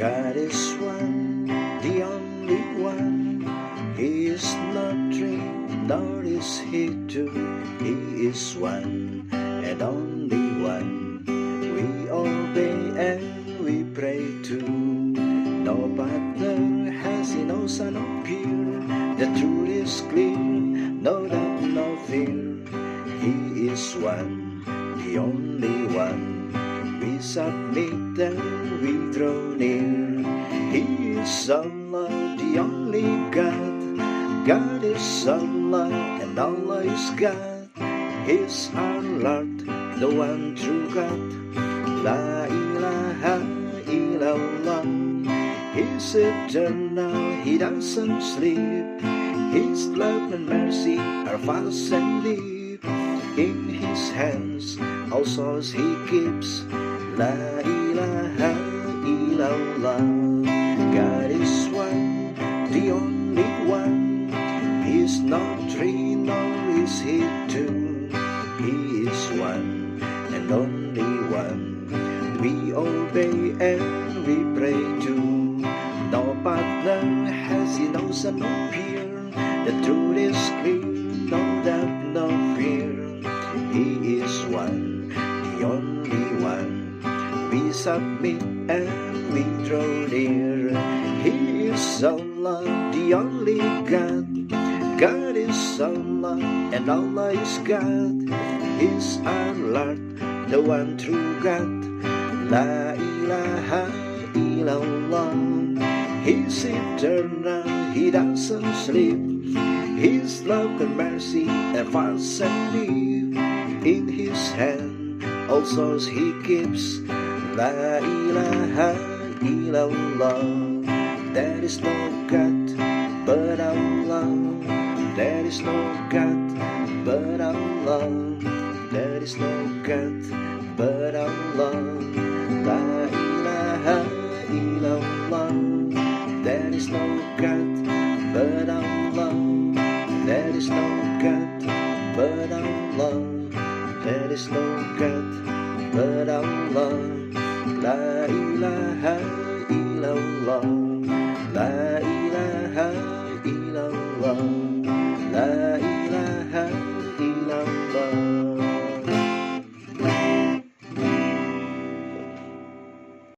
God is one, the only one. He is not three, nor is he two. He is one and only one. We obey and we pray to. No partner has he, no son or peer. The truth is clear, no doubt, no fear. He is one, the only one. We submit and we draw near. He is Allah, the only God. God is Allah and Allah is God. He's our Lord, the one true God. La ilaha illallah. He's eternal, he doesn't sleep. His love and mercy are fast and deep. In his hands all souls he keeps. La ilaha illallah. God is one, the only one. He is not three, nor is he two. He is one and only one. We obey and we pray to. No partner has he, no son, no peer. The truth is clear, no doubt, no fear. He is one, the only one. We submit and we draw near. He is Allah, the only God. God is Allah and Allah is God. He's our Lord, the one true God. La ilaha illallah. He's eternal, he doesn't sleep. His love and mercy are fast and deep. In his hand all souls he keeps. La ilaha illallah. There is no God but Allah. There is no God but Allah. There is no God but Allah. La ilaha illallah. There is no God but Allah. There is no God but Allah. There is no God but Allah. La ilaha illallah.